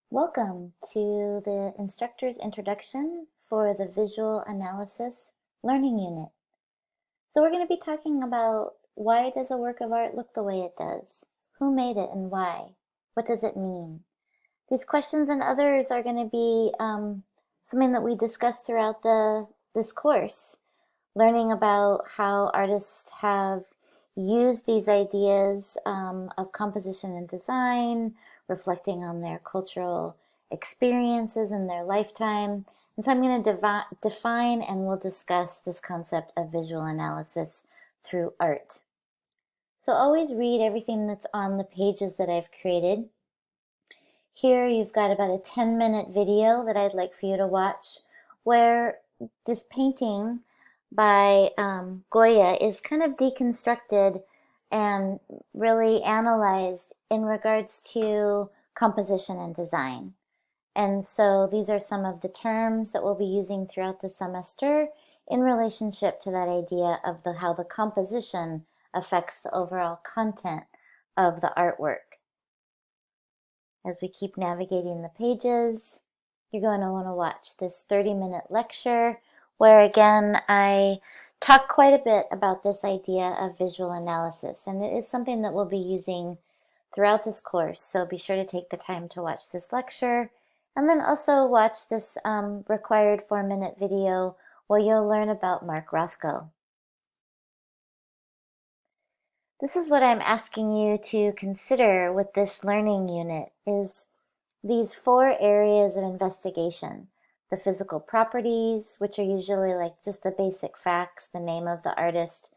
Welcome to the instructor's introduction for the Visual Analysis Learning Unit. So we're going to be talking about why does a work of art look the way it does? Who made it and why? What does it mean? These questions and others are going to be something that we discuss throughout this course, learning about how artists have used these ideas of composition and design, reflecting on their cultural experiences in their lifetime. And so I'm going to define and we'll discuss this concept of visual analysis through art. So always read everything that's on the pages that I've created. Here you've got about a 10-minute video that I'd like for you to watch where this painting by Goya is kind of deconstructed and really analyzed in regards to composition and design. And so these are some of the terms that we'll be using throughout the semester in relationship to that idea of how the composition affects the overall content of the artwork. As we keep navigating the pages, you're going to want to watch this 30-minute lecture where again I talk quite a bit about this idea of visual analysis, and it is something that we'll be using throughout this course, so be sure to take the time to watch this lecture and then also watch this required 4-minute video where you'll learn about Mark Rothko. This is what I'm asking you to consider with this learning unit is these 4 areas of investigation. The physical properties, which are usually like just the basic facts, the name of the artist,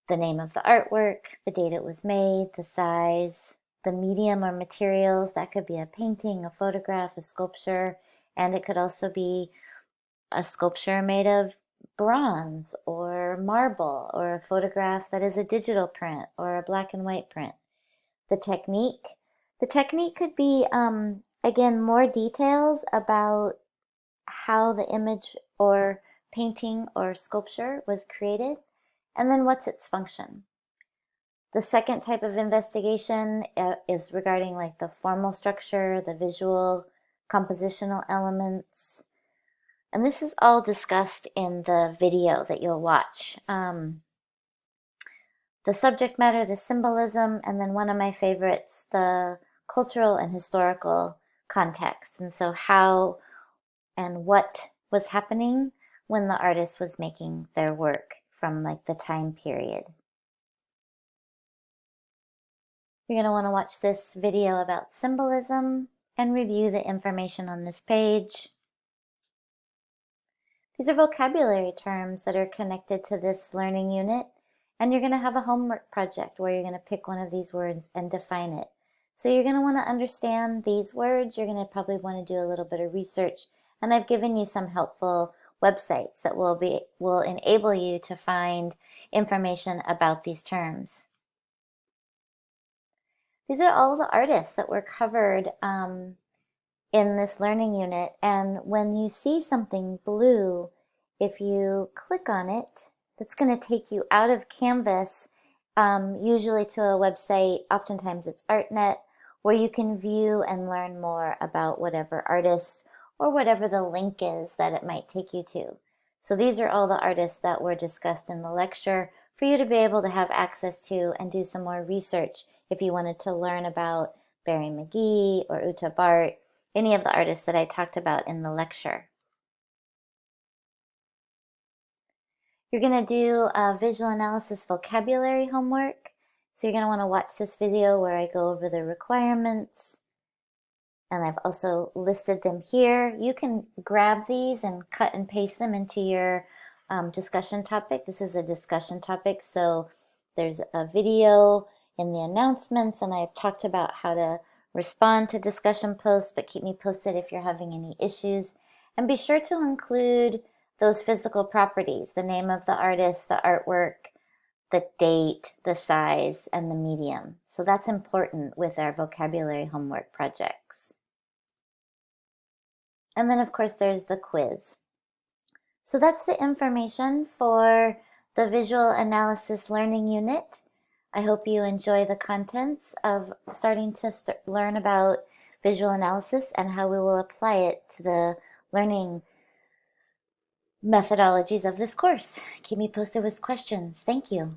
the name of the artwork, the date it was made, the size, the medium or materials. That could be a painting, a photograph, a sculpture, and it could also be a sculpture made of bronze or marble, or a photograph that is a digital print or a black and white print. The technique. The technique could be, again, more details about how the image or painting or sculpture was created, and then what's its function. The second type of investigation is regarding like the formal structure, the visual, compositional elements, and this is all discussed in the video that you'll watch. The subject matter, the symbolism, and then one of my favorites, the cultural and historical context. And so how and what was happening when the artist was making their work from like the time period. You're going to want to watch this video about symbolism and review the information on this page. These are vocabulary terms that are connected to this learning unit, and you're going to have a homework project where you're going to pick one of these words and define it. So you're going to want to understand these words. You're going to probably want to do a little bit of research, and I've given you some helpful websites that will enable you to find information about these terms. These are all the artists that were covered in this learning unit, and when you see something blue, if you click on it, that's going to take you out of Canvas, usually to a website, oftentimes it's ArtNet, where you can view and learn more about whatever artist or whatever the link is that it might take you to. So these are all the artists that were discussed in the lecture for you to be able to have access to and do some more research if you wanted to learn about Barry McGee or Uta Bart, any of the artists that I talked about in the lecture. You're going to do a visual analysis vocabulary homework. So you're going to want to watch this video where I go over the requirements. And I've also listed them here. You can grab these and cut and paste them into your discussion topic. This is a discussion topic, so there's a video in the announcements, and I've talked about how to respond to discussion posts, but keep me posted if you're having any issues. And be sure to include those physical properties, the name of the artist, the artwork, the date, the size, and the medium. So that's important with our vocabulary homework projects. And then of course there's the quiz. So that's the information for the visual analysis learning unit. I hope you enjoy the contents of starting to learn about visual analysis and how we will apply it to the learning methodologies of this course. Keep me posted with questions. Thank you.